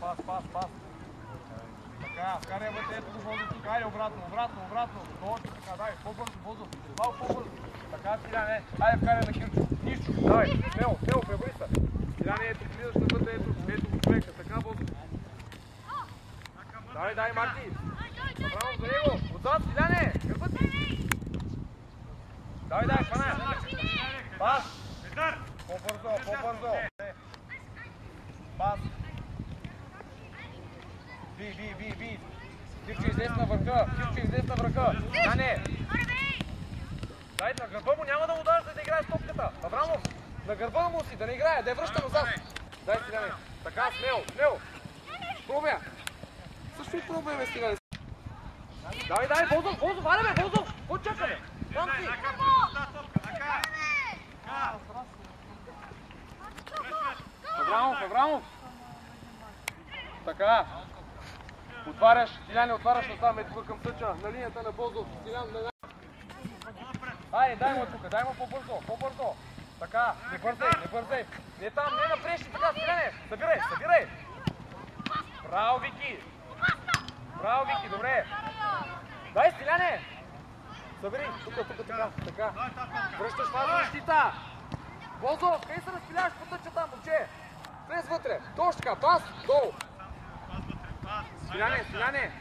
пас. Така, вкарай вътре, ето го Бозов тук, айде обратно. Точно така, дай, по-бързо, Бозов, малко по-бързо. Така, Стиляне, айде вкарай на Кирчо. Нищо, давай, смело, пребори се. Стиляне, ето, влизаш навътре, ето го човека, така, Бозов. Дай, Марти. Браво за него, отзад, Стиляне, гърбът ти. Дай, хвана. Пас. По-бързо. Пас. Би. Кирчо излез на върха. Не. Дай, на гърба му няма да му даш да играе с топката. Аврамов, на гърба му си, да не играе, да я връща назад. Дай, Стиляне. Така, смело. Пробя. Също и пробя, бе, Стиляне. Дай, Бозов, аре бе, Бозов. Какво чакаме? Там си. Аврамов. Така. Отваряш, Стиляне, насам, ето към Съча, на линията на Бозов. Стилян, айде, дай му по-бързо. Така, не бързай. Не там, не напрещи, така, Стиляне. Събирай. Браво, Вики, добре. Дай, Стиляне. Събери, тук, така. Връщаш фаза защита. Бозов, къде се разпиляваш по тъча там, момче? Влез вътре. Точно така, пас, долу. Стиляне.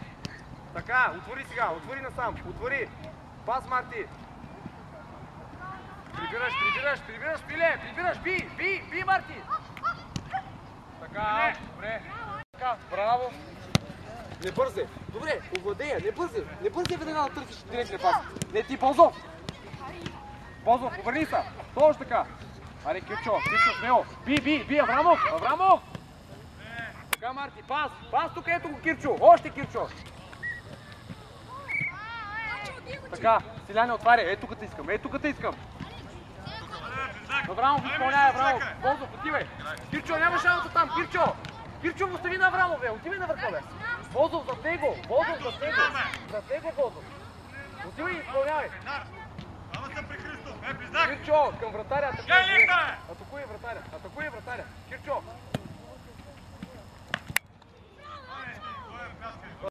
Така, отвори насам, Пас, Марти. Прибираш, Пиле, би, Марти. Така, добре. Така, браво. Не бързай. Добре, овладея, не бързай веднага да търсиш директния пас. Не ти, Бозов, обърни се. Точно така. Аре, Кирчо, смело. Би, Аврамов. Така, Марти, пас тук, ето го Кирчо. Още Кирчо. Така, Стиляне, отваря. Ето тук те искам. Аврамов изпълнява, Аврамов. Бозов, отивай. Кирчо, няма шанса там, Кирчо, го остави на Аврамов, бе. Отивай на върха, бе. Бозов, зад него. Бозов. Отивай и изпълнявай. Кирчо, към вратаря. Атакуй вратаря. Кирчо.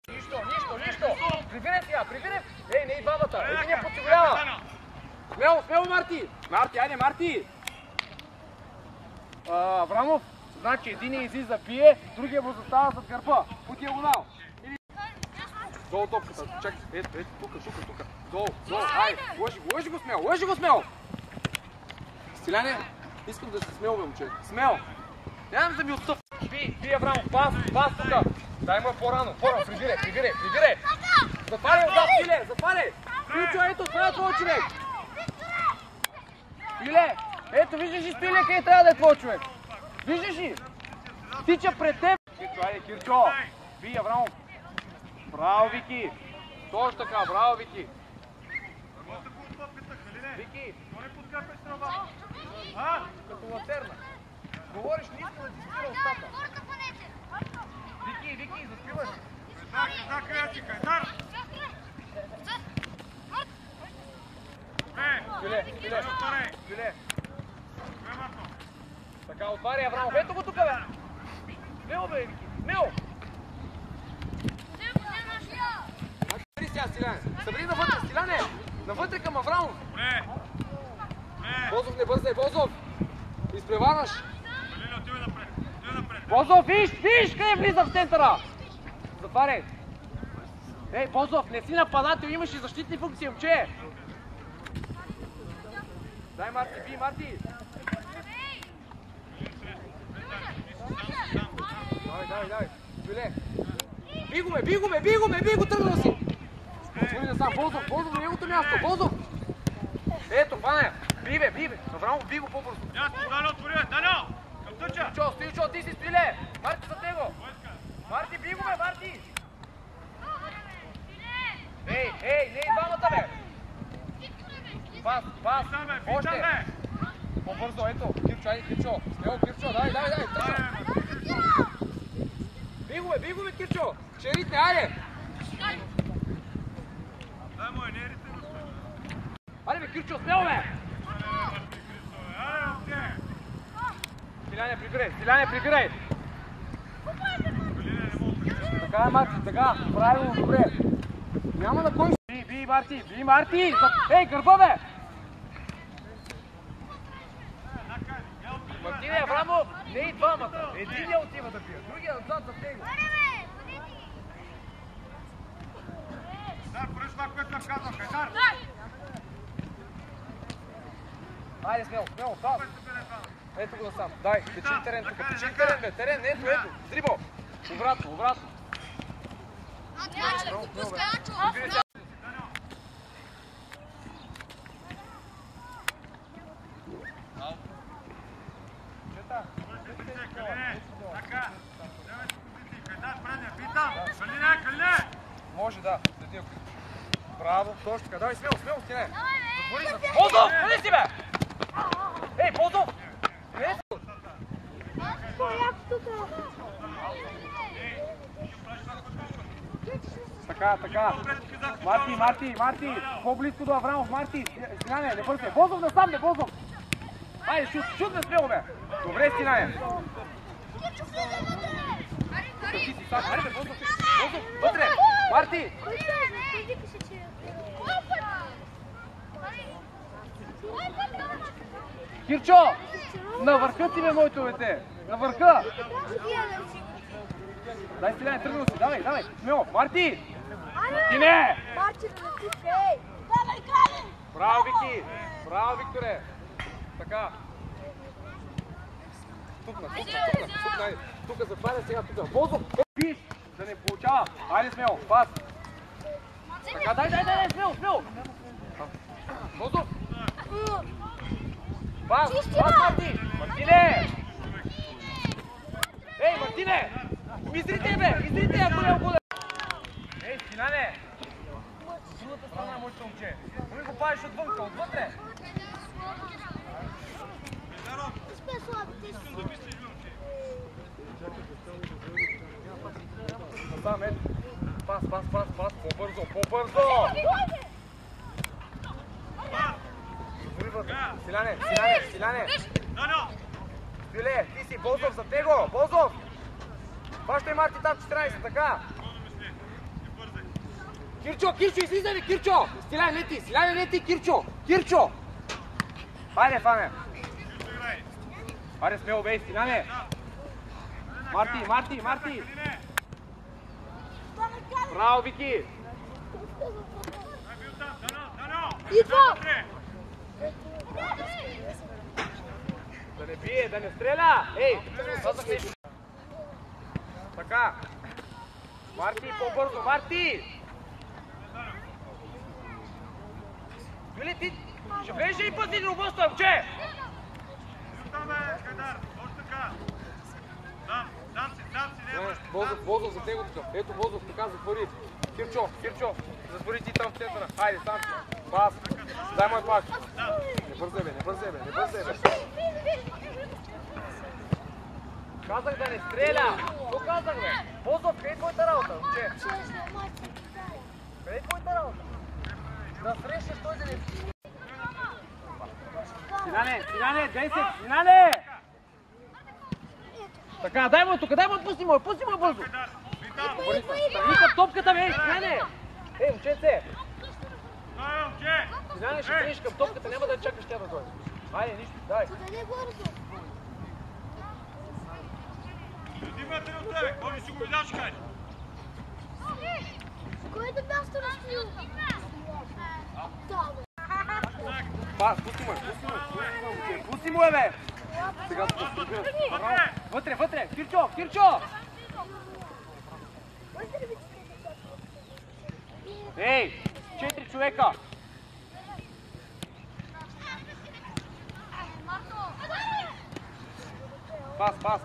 Нищо. Прибирай. Ей, не и бабата. Един я подсигурява. Смело, Марти. Аврамов, значи един излиза, пие, другия му застава зад гърба. По диагонал. Долу топката. Чакай, ето, тук. Долу. Айде, лъжи го смело. Стиляне, искам да си смел, бе, момче. Смел. Нямам да ми отстъп. Би, Аврамов, пас тук. Дай му по-рано. Прибирай. Затваряй отзад, Пиле, затваряй. Кирчо, ето, това е твой човек. Пиле, ето, виждаш ли, Пиле, къде трябва да е твой човек? Виждаш ли? Тича пред теб. Кирчо. Би, Аврамов. Браво, Вики. Точно така, браво, Вики. Вики. Като латерна. Говориш, не искам да ти спира устата. Вики, заспиваш. Филе. Така, отваря Аврамов. Ето го тук, бе. Смело, бе, Вики. Смело. Събери сега, Стиляне. Събери навътре, Стиляне. Навътре към Аврамов. Бозов, не бързай, Бозов. Изпреварваш. Бозов, виж къде влиза в центъра. Затваряй. Ей, Бозов, не си нападател, имаш и защитни функции, момче. Дай, Марти. Давай. Пиле. Би го, тръгнал си. Отвори насам, Бозов на неговото място, Бозов. Ето, хвана. Би. Аврамов, би го по-бързо. Данио, отвори, Данио. Към Тъча. Стойчо, ти си Пиле. Марти зад него. Марти, би го, бе, Марти. Ей, не и двамата, бе. Пас. Още. По-бързо, ето. Кирчо. Смело, Кирчо, дай. Би го, бе, Кирчо. Ще ритне, айде. Дай му, не ритне. Айде, бе, Кирчо, смело, бе. Стиляне, прибирай. Така е, Марти, така. Правилно, добре. Няма на кой. Би, Марти, би, Марти! Ей, гърба, бе! Мартине, Аврамов, не и двамата. Единия отива да бие, другия отзад за него. Дар, поръж това, което съм казал, Кайдар! Айде, смело, пас. Ето го насам. Дай, печи терен тук, печи терен, бе, терен, ето, дрибо. Обратно. Може, да. Браво, точно така. Давай, смело, стине. Ползов, къде си, бе? Ей, Ползов! Така. Марти! По-близко до Аврамов, Марти! Стинане, не бързе! Ползов насам, бе, Ползов! Айде, шут на смело, бе! Добре, Стинане! Айде, бе, Ползов! Вътре! Марти! Кирчо! На върха си, бе, моето дете! На върха! Дай, Стиляне, тръгнал си! Давай! Смело! Марти! Мартине! Браво, Вики! Браво, Викторе! Така! Тук запаля сега, тук! Ползов! Пиш! Да не получава! Айде, смело! Пас! Така, дай! Смело! Ползов! Пас, Марти! Мартине! Ей, Мартине! Изрите, бе! Ако не обуде! Ей, Стинане! Другата страна, моето момче! Той го правиш отвътре! Насам, ето! Пас! По-бързо! Стиляне! Филе, ти си Бозов за него! Бозов! Баща и Марти там 14, така! Кирчо, излизай ли, Кирчо! Стиляне, не ти, Кирчо! Хайде, Фане! Хайде, смело, бей, Стиляне! Марти! Браво, Вики! Идва! Да не бие, да не стреля! Ей, казах нещо. Така. Марти, по-бързо, Марти! Били, ти ще влезеш и пъти дробъста, момче! Бозов за него тук. Ето Бозов, така затвори. Кирчо, затвори ти там в центъра. Хайде, сам си. Пас. Дай мой пак. Не бързай, бе. Казах да не стреля! Що казах, бе? Бозов, къде е твоята работа, момче? Къде е твоята работа? Да срещаш той да не... Стиляне, 10! Стиляне! Така, дай му тук, пусти му бързо! Вика топката, бе, Стиляне! Ей, момченце! Стиляне, ще тръгнеш към топката, няма да чакаш тя да дойде. Айде, нищо, дай! Димата от тебе, кой не си го видял, ще кажеш? Кой е да място на стил? Да, бе. Пас, пусти му, бе! Сега вътре! Кирчо! Ей, 4 човека!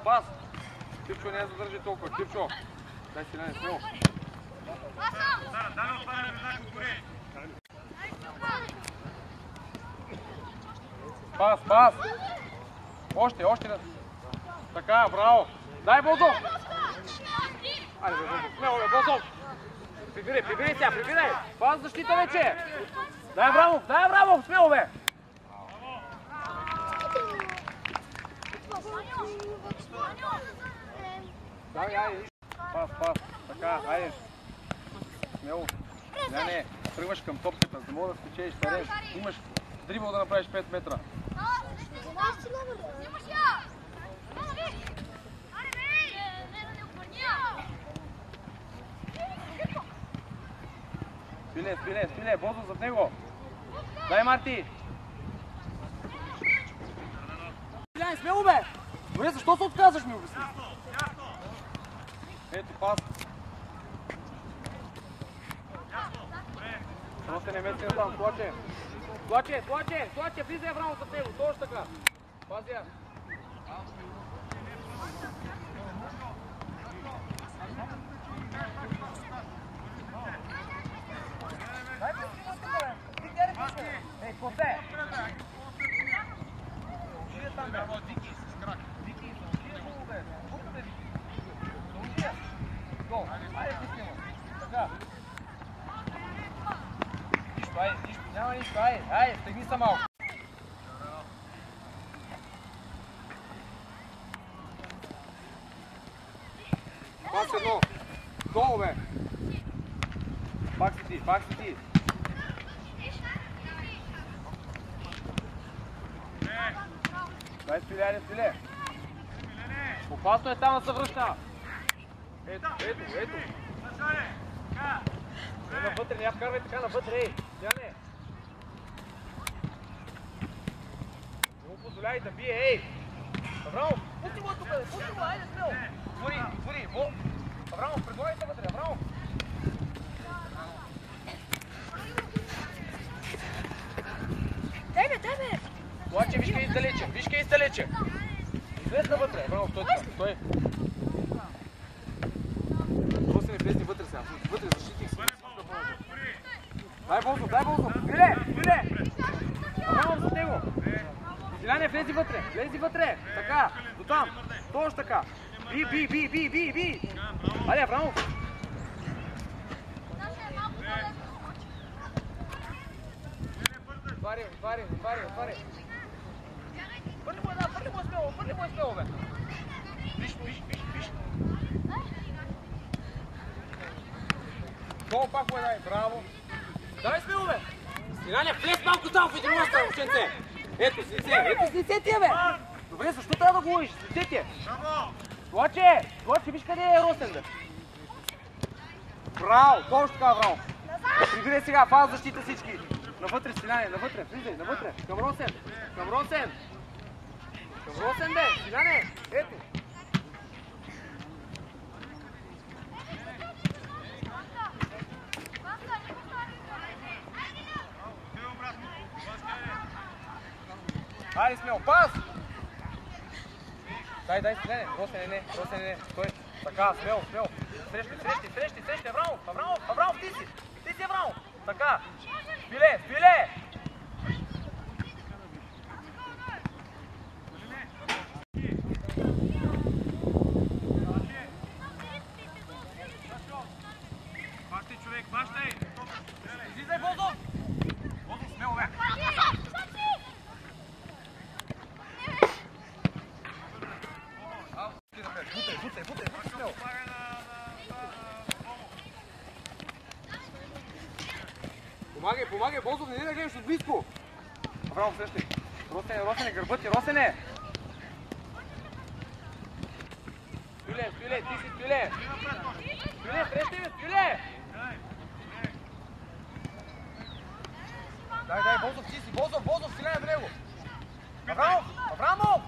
Пас! Кирчо не я задържи толкова, Кирчо! Дай си не смело! Пас! Още! Така, браво! Дай, Бозов! Айде, бе, Бозов! Смело, бе, Бозов! Прибирай сега, прибирай! Пас защита вече! Дай, Аврамов! Смело, бе! Дай, пас! Така, хайде. Смело. Не, тръгваш към топката, за да мога да спечелиш терен. Имаш дрибъл да направиш 5 метра. Спиле, Бозо зад него. Дай, Марти. Спиляй, смело бе! Добре, защо се отказваш, ми обясни? Ето, пас. Но се не меси там, Плаче, влизай Аврамов зад него, точно така. Пази я. Ей, Косе! Отиде там, бе. Вики, отиде хубаво, бе. Тука, бе, Вики. Гол. Айде, Вики, така. Нищо, няма нищо, айде, стегни са малко. Пас едно. Долу, бе. Пак си ти. Дай, Спиле. Опасно е там да се връща. Ето. Навътре, не я вкарвай така навътре, ей. Тяне. Не му позволяй да бие, ей. Аврамов, пусти му тук, айде смело. Отвори. Аврамов, предлагай се вътре, Аврамов. Дай бе! Плаче, виж къде издалече. Излез навътре, Аврамов, стой. Просто не влезни вътре сега, вътре защитих си. Дай Бозо, Биле! Аврамов за него. Зеляне, влези вътре, така, до там, точно така. Би. Айде, Аврамов. Отваря. Пърли му е смело, бе. Виж. Долу пак му дай, браво. Дай смело, бе. Зеляне, влез малко там в един остан, ученце. Ето с лице тия, бе. Добре, защо трябва да го ловиш? С лице тия. Плаче, виж къде е Росен, бе. Браво, точно така, Аврамов. Прибирай сега, фал защита всички. Навътре, Стиляне, влизай, навътре. Към Росен, бе, Стиляне, ето. Айде смело, пас! Дай, Стиляне, Росен, не, стой. Така, смело. Срещи, Аврамов, ти си Аврамов. Така, Спиле! Бащай! Излизай, Бозо! Смело, бе! Бутай, смело! Помагай, Бозов, не да гледаш от близко! Аврамов, срещай! Росене, гърбът ти, Росене! Спиле, ти си Спиле! Срещай, бе, Спиле! Дай, Бозов, ти си, Бозов, Стиляне до него! Аврамов!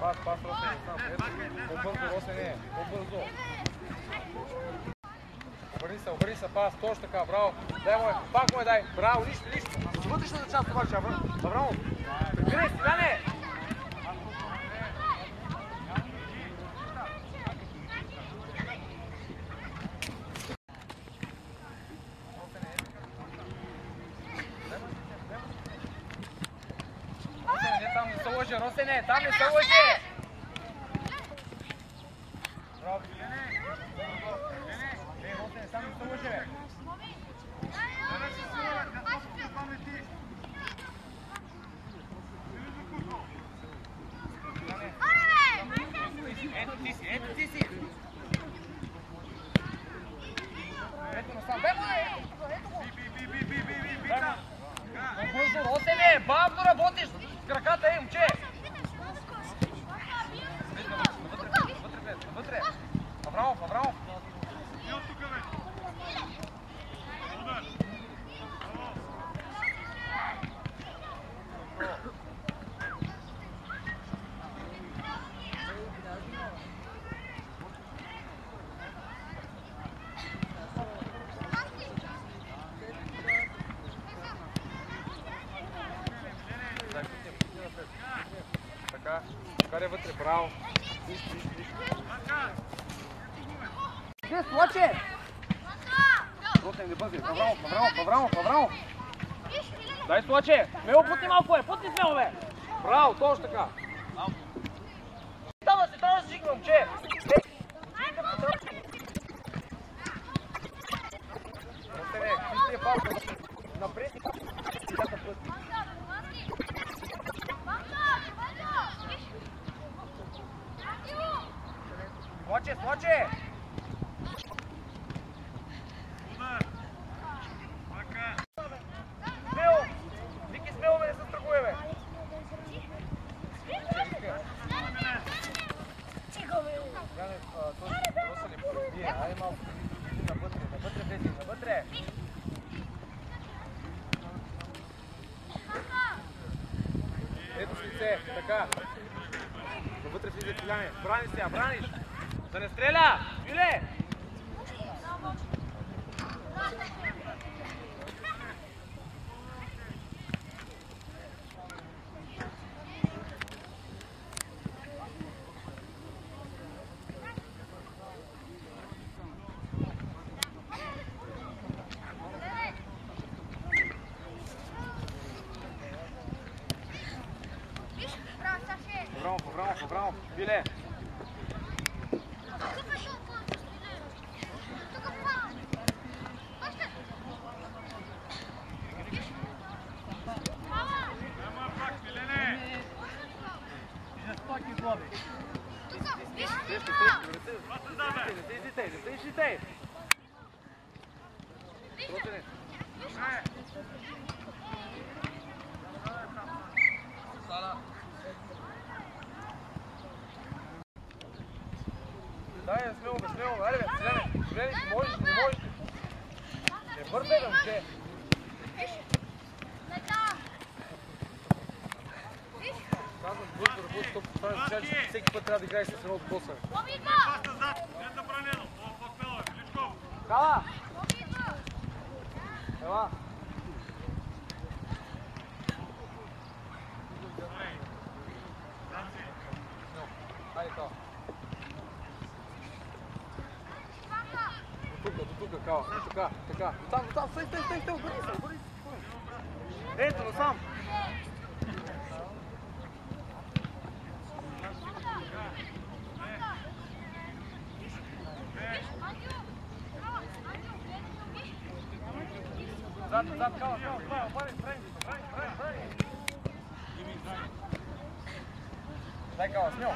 Пас, Росене, по-бързо. Обърни се, пас, точно така, браво. Пак му дай, браво, нищо. За вътрешната част обаче, Аврамов. Прибирай, Стиляне! лъже, Росене, там не се лъже! Браво, Росене, там не се лъже, бе! Ето ти си! Ето насам, бе му! Ето го! Бързо, Росене, бавно работиш с краката, момче! Навътре! Аврамов! И от тук, бе! Удар! Така, карай вътре, браво! Где Слаче? Росен, не бъзи, Аврамов! Дай Слаче! Смело путни малко, бе! Путни смело, бе! Браво, точно така! Там да се жигна, момче! Росене, чистия палка напред и така път. Слаче! Удар! Ръка! Смело! Вики смело, бе, не се страхуе, бе! Айде малко, навътре! Ето с лице, така. Навътре влиза Филяне. Брани сега, браниш! Да не стреля! Филе! Аврамов, Филе! Излизай! Дай, смело, айде бе, Филяне, не можеш. Не бързай, бе, момче. Казвам, бързо работи, то това че всеки път трябва да играеш с едно от боса. Паста зад, не забранено. По-смело е, Величков. Кала! Ела! Айде, Кала. До тук, Кала. Така. Там, стой, обърни се. Ето, насам. Зад, Кала, брани. Дай, Кала, смело.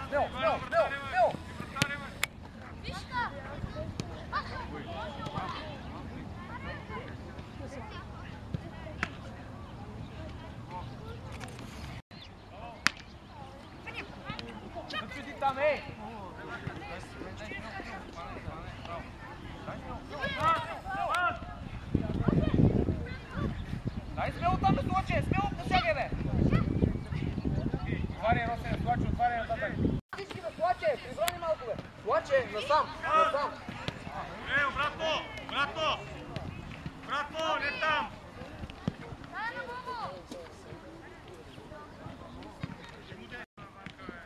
Зачуди там, ей! Дай смело там да слоче, смело посягай, бе! Отваряй, Росен, Слаче, отваряй нататък. Всички да Слаче, прибрани малко, бе! Слаче, насам! Обратно, не там!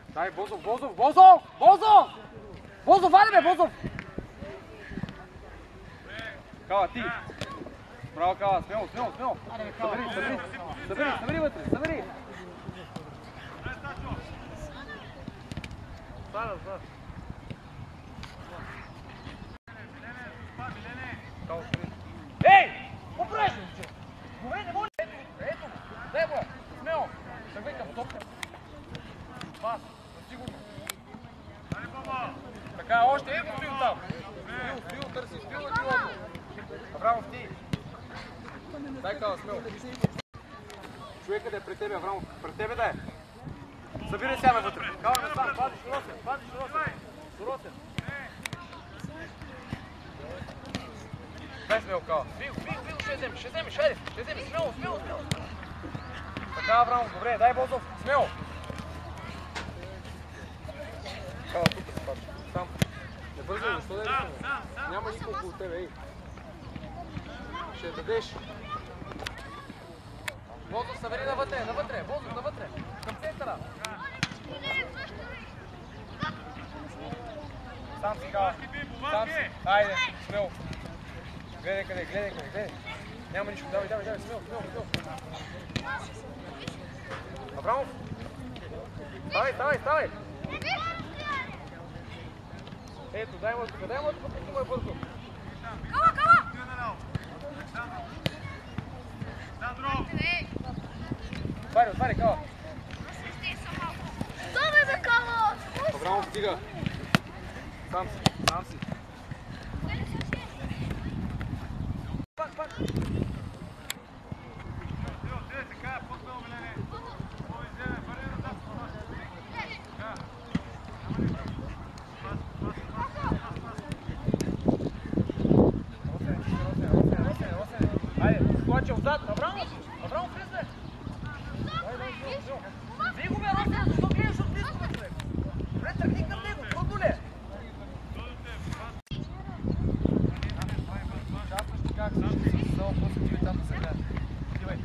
Дай, Бозов! Бозов, вади, бе, Бозов! Кала, ти! Браво, Кала, смело! Събери вътре, събери! да. Ей! Поправиш ли, че? Добре, не може. Ето, дай го. Смело. Тръгвай към топка. Пас, сигурно. Така, още ето стоил там. Стоил, търси, стоил на килото. Аврамов, ти. Дай кала, смело. Човека да е пред тебе, Аврамов. Пред тебе да е. Събирай сега навътре. Кала насам, пази Широсен. Широсен. Дай смело, Кала. Бил, ще вземеш, хайде. Смело. Така, Аврамов, добре, дай Бозов, смело. Кала, тук се пача. Сам. Не бързай, защо да е смело? Няма никой около тебе, ей. Ще дадеш. Бозов, събери навътре. Бозов, навътре. Към центъра. Сам си, Кала. Сам си. Айде, смело. Гледай къде. Няма нищо. Давай, смело. Аврамов. Ставай. Ето, дай му тук, му е бързо. Кала! Отваряй, Кала. Давай бе, Кала! Аврамов, стига. Сам си. Пак. Айде, скочи отзад. Аврамов, влезе. Вие го бе, Росен, защо гледаш от близко, бе, човек? Добре, тръгни към него, трудно ли? Чакаш ти как всички са, после ти там да се гледа. Идивай.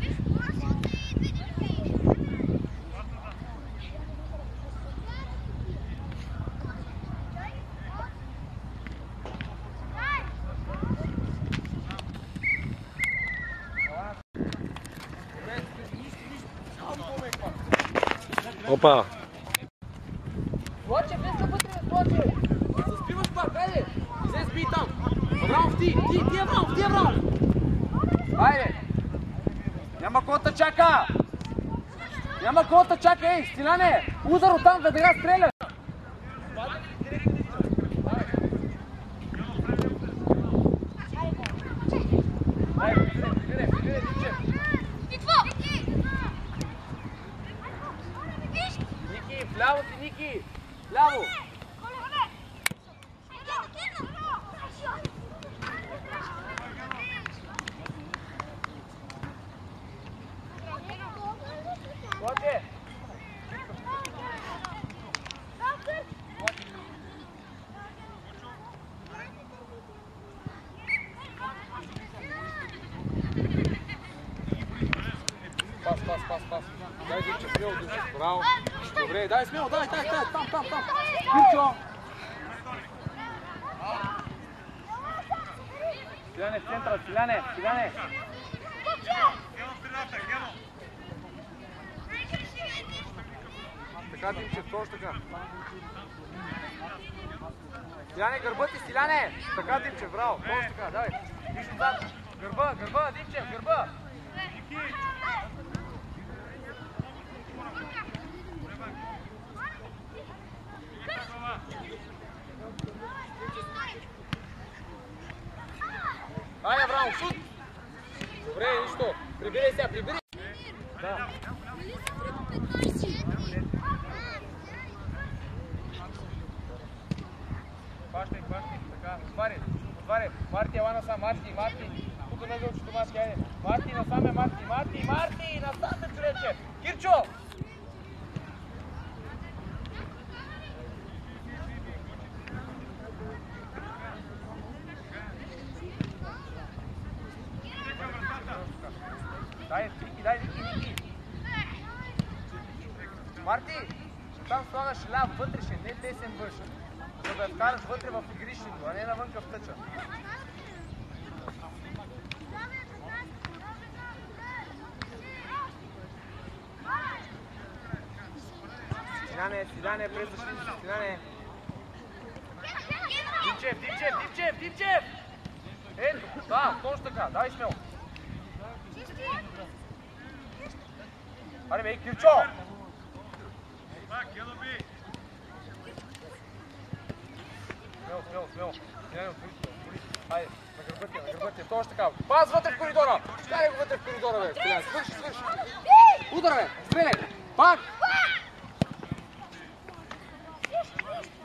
Опа! Плаче, влез вътре, плаче! Заспиваш пак, хайде! Излез би там! Аврамов, ти Аврамов! Хайде! Няма кой да чака! Ей, Стиляне! Удар оттам, веднага стреля! Прибирай, Димчев! Ники, вляво си, Ники! Вляво! Плаче! Пас. Дай Димчев, смело, Димчев. Браво. Добре, дай смело, дай, там. Кирчо. Стиляне в центъра, Стиляне. Така, Димчев, точно така. Стиляне, гърба ти, Стиляне. Така, Димчев, браво, точно така, давай. Виж отзад. Гърба, Димчев, гърба. Айде, браво, шут! Добре, нищо. Прибирай сега, Да. Пащай, така. Отваряй. Марти, ела насам, Марти. Тук не дълчето, Марти, айде. Марти, насам е, Марти, насам е, човече. Кирчо! Дай, Ники. Марти, там слагаш ляв вътрешен, не десен външен. За да вкараш вътре в игрището, а не навънка в тъча. Стиляне, през защита, Стиляне. Димчев! Ето, да, точно така, дай смело. Аре, бе, Кирчо! Смело. Хайде, на гърбът, точно така. Паз вътре в коридора! Карай го вътре в коридора, бе. Стреляй, свърши. Удар, бе, стреляй. Пак!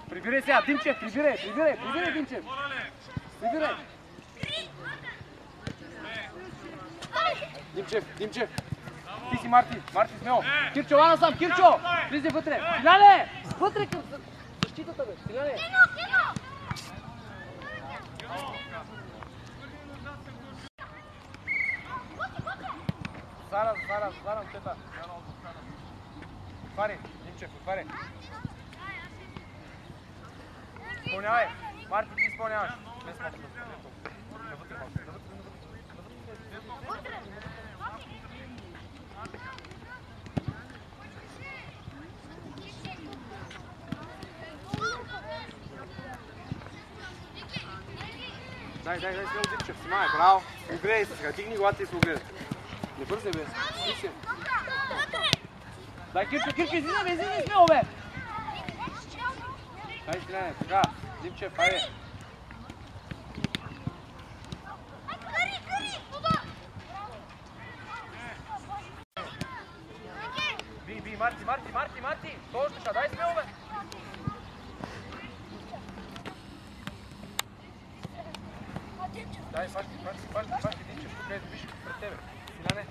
Прибирай сега, Димчев, прибирай, Димчев. Прибирай. Димчев. Ти си Марти смело. Кирчо, лана сам, Кирчо! Влизай вътре. Стиляне! Вътре към защитата, бе. Стиляне! Зарам, тета. Отваряй, Димчев, отваряй. Изпълнявай. Марти, ти изпълняваш. Дай, смело, Димчев, снимай, браво. Огледай се сега, дигни главата и се огледай. Не бързай, бе. Дай, Кирчо, излизай смело, бе. Дай, Стиляне, така. Димчев, хайде. Би, Марти. Точно така, дай смело, бе. Дай, пашки, Димчев, тук ето, виж пред тебе. Стиляне.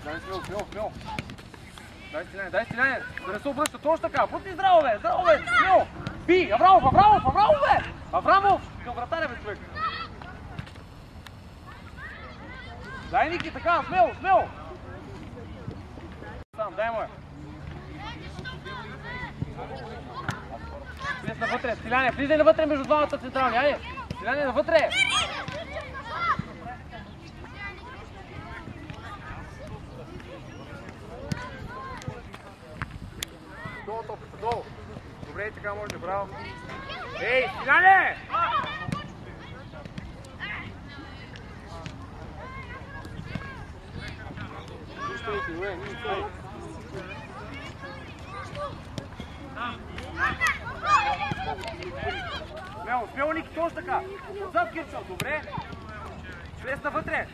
Дай смело. Дай Стиляне. Да не се обръща, точно така. Пусни здраво, бе, смело. Би, Аврамов, бе. Аврамов, към вратаря, бе, човек. Дай, Ники, така, смело. Сам, дай му я. Влез навътре, Стиляне, влизай навътре между двамата централни, айде. Стиляне, навътре. Долу топката, долу. Добре, така може, браво. Ей, Стиляне! Смело, Ники, точно така. Отзад, Кирчо, добре. Влез навътре.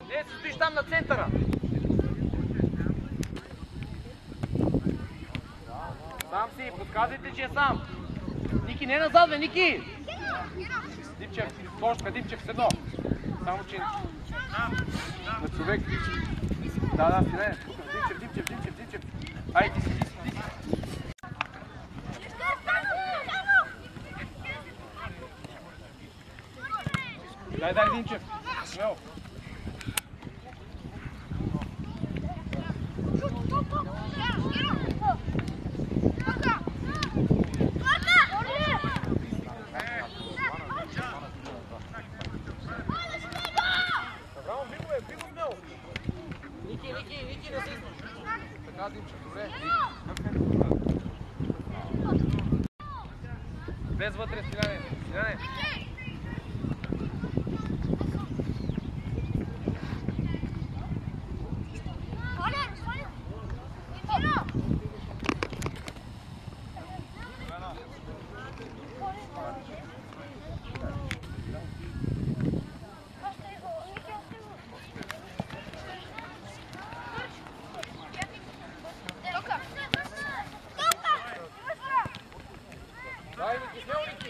Не, се стоиш там на центъра. Сам си, подсказвайте, че е сам. Ники, не назад, бе, Ники! Димчев, точно така, Димчев, с едно. Само, че на човек. Да, Стиляне. Димчев. Ай, ти си. Дай, Димчев. Смело. Ники, не си. Така, Димчев, добре. Влез вътре, Стиляне.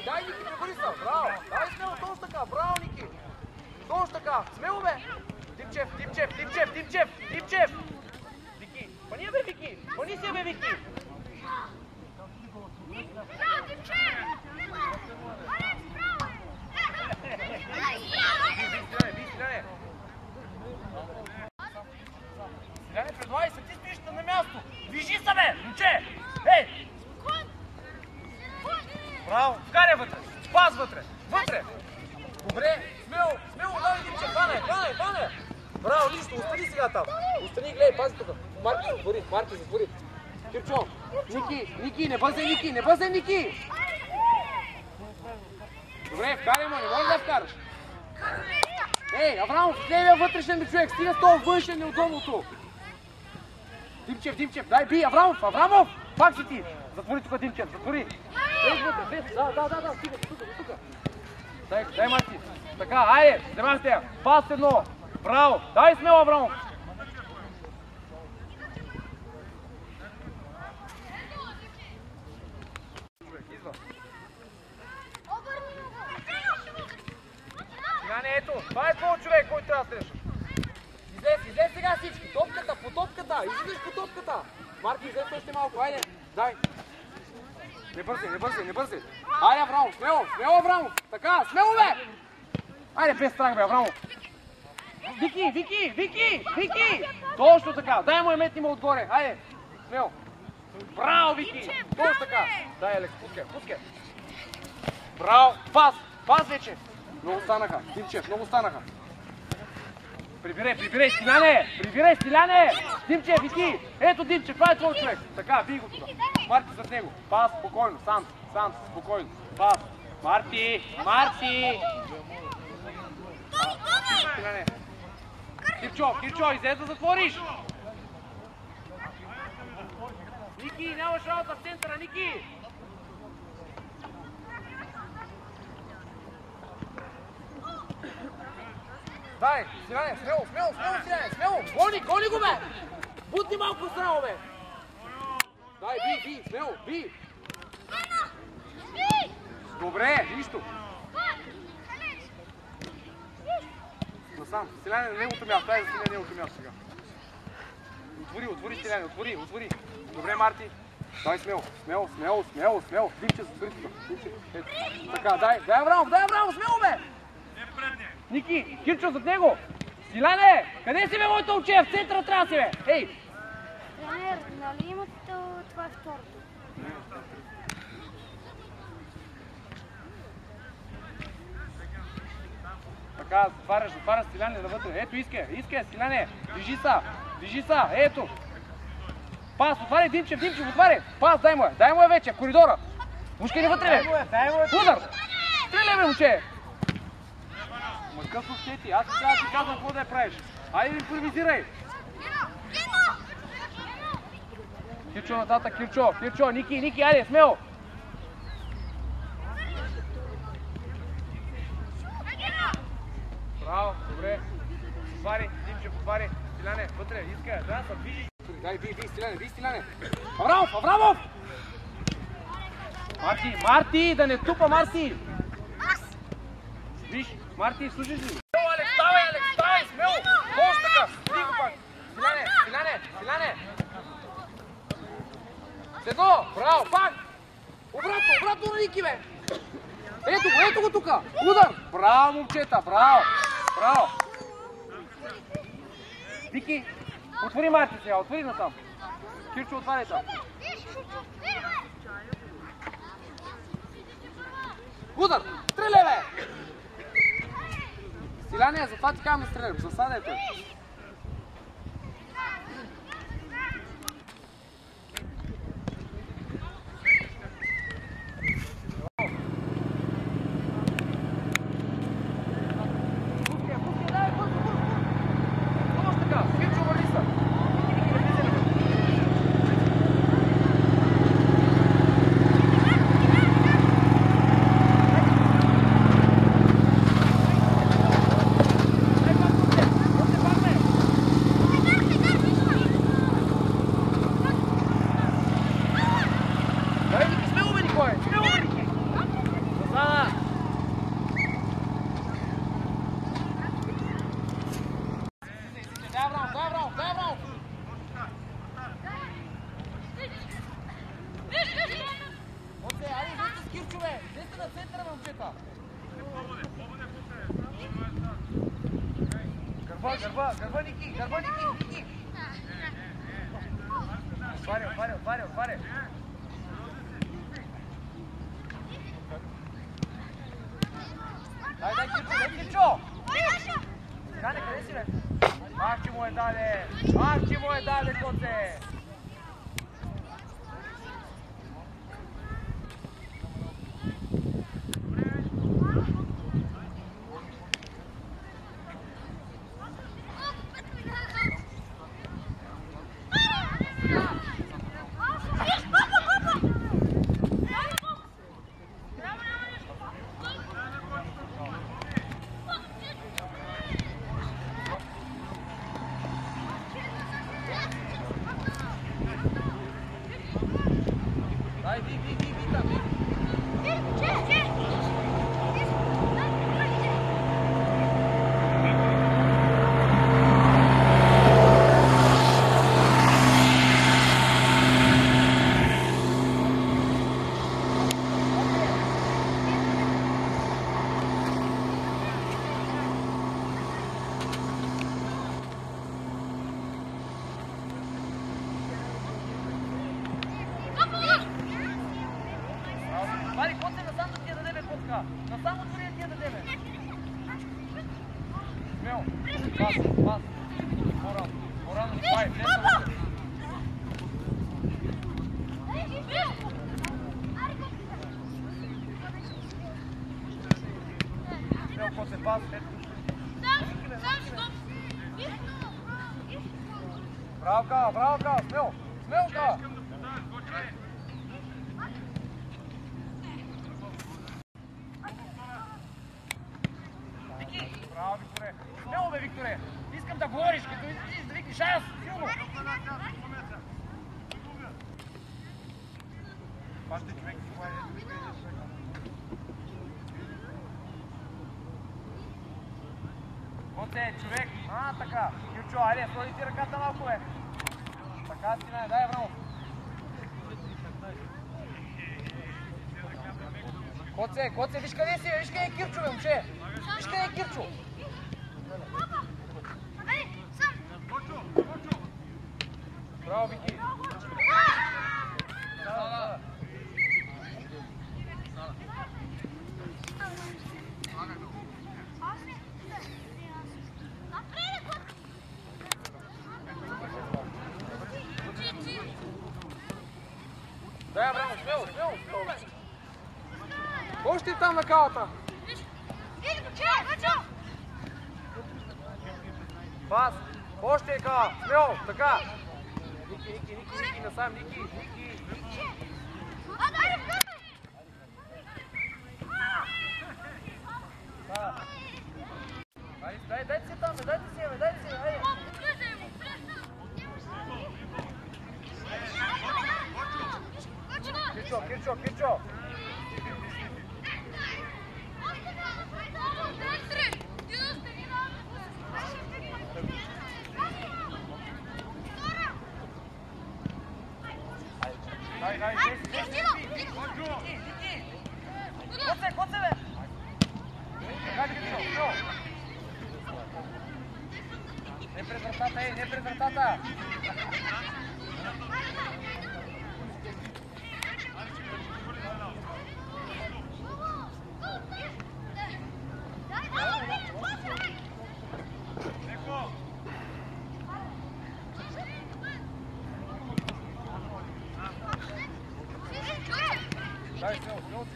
Дай, Ники, прибори се, браво! Дай смело, точно така, браво, Ники! Точно така, смело, бе! Димчев! Вики, пани, бе, Вики! Пани се, бе, Вики! Браво, Димчев! Стиляне, предлагай се, ти стоиш на място! Движи се, бе, момче! Ей! Браво! Вкарай вътре! Паз вътре! Няма нищо, остани сега там. Остани, гледай, пази тук. Марки, затвори. Кирчо, Ники, не бързай, Ники! Добре, вкарай му, не можеш да вкараш. Ей, Аврамов, левия вътрешен ми човек, стига с този външен неудобното. Димчев, дай би, Аврамов, пак си ти. Затвори тук, Димчев, затвори. Да, стига, тук. Дай Марти. Така, айде, вземахте я. Пас едно. Браво, дай смело, Аврамов. Ето, това е твой човек, който трябва да срещаш. Излез сега всички. По топката. Излизаш по топката. Марки, излез още малко. Айде, дай. Не бързай. Айде, Аврамов, смело, Аврамов. Така, смело, бе. Айде, без страх, бе, Аврамов. Вики. Точно така. Дай му метни му отгоре. Айде, смело. Браво, Вики. Точно така. Дай, Алекс, пускай. Браво. Пас вече. Много станаха. Димчев, много станаха. Прибирай, Стиляне! Димчев, Вики! Ето Димчев, това е твой човек. Така, бий го тук. Марти зад него. Пас, спокойно, сам, спокойно. Пас. Марти! Стиляне. Кирчо, излез да затвориш! Ники, нямаш работа в центъра, Ники! Дай, Стиляне, смело! Гони го, бе! Бутни малко здраво, бе! Дай, би, смело, би! Добре, нищо! Насам, Стиляне на неговото място, дай да си на неговото място сега. Отвори, Стиляне, отвори! Добре, Марти! Дай смело! Димче, затвори тук! Така, дай Аврамов, смело, бе! Ники, Кирчо зад него! Стиляне! Къде си, бе, моето момче? В центъра трябва да си, бе! Ей! Тренер, нали имате това второто? Така, затваря Стиляне навътре. Ето, иска, Стиляне! Движи са! Ето! Пас, отваря Димчев, отваря! Пас, дай му е вече, коридора! Мушкай ни вътре, бе! Удар! Стреляй, бе, момче! Ма късно сети, аз сега ти казвам какво да я правиш. Айде, импровизирай! Кирчо нататък, Кирчо, Ники, айде, смело! Браво, добре. Отвари, Димчев, отвари. Стиляне, вътре, иска, да, са движи. Дай, би, Стиляне. Аврамов! Марти, да не тупа, Марти! Виж, Марти, слушаш ли? Алекс, ставай, смело! Точно така! Ти го пак! Стиляне! Седно! Браво, пак! Обратно на Ники, бе! Ето го тука! Удар! Браво, момчета, браво! Вики, отвори Марти сега, отвори насам. Кирчо, отваряй там. Удар! Стреляй, бе! Стиляне, затова ти казвам да стрелям. Засадай той. Гърба, Ники! Отваря! Дай, Кирчо! Кане, къде си, бе? Арчи му е даде! Арчи му е даде, Коце! Насам отвори да ти я дадеме. Смело. Пас. По-рано. Николай, Смело, Коце, пас. Браво, Кава. Смело, Кава. Браво, Викторе! Смело бе, Викторе! Искам да говориш, като излизиш да викнеш аз! Силно! Пащи човек, Николай, Коце, човек! Така! Кирчо, айде, сложи ти ръката малко, бе! Така си, дай, Аврамов! Коце, виж къде си, виж къде е Кирчо, бе, момче! Виж къде е Кирчо! Браво, Вики! Дай, Аврамов, смело! Още там на калата! Пас! Още е кала! Смело! Така! Ники, насам, Ники! Дайте си там, дайте си, айде! Кирчо! Коце, бе! Не през вратата,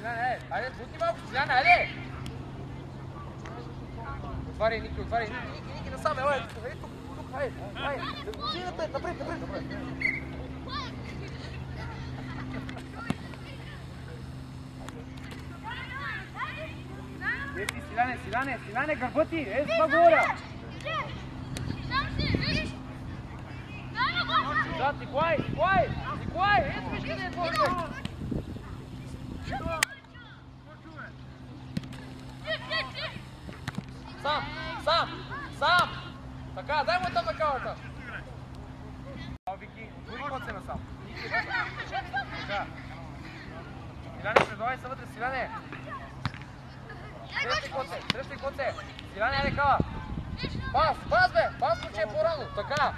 Силяне, айде, бутни малко, Силяне, айде! Отваряй, Ники, Ники, насам, елай, тук, айде, напред. Ети, Силяне, гърбати, за това говоря! Да, Николай, ето виж къде е твой човек! Сам! Така, дай му там на калата! Вики, отвори Коце насам. Така. Силяне, предлагай се вътре, Силяне! Срещай Коце! Силяне, айде кала! Пас, бе! Пас му, че е по-рано! Така!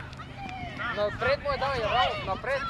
Напред му е, давай, напред!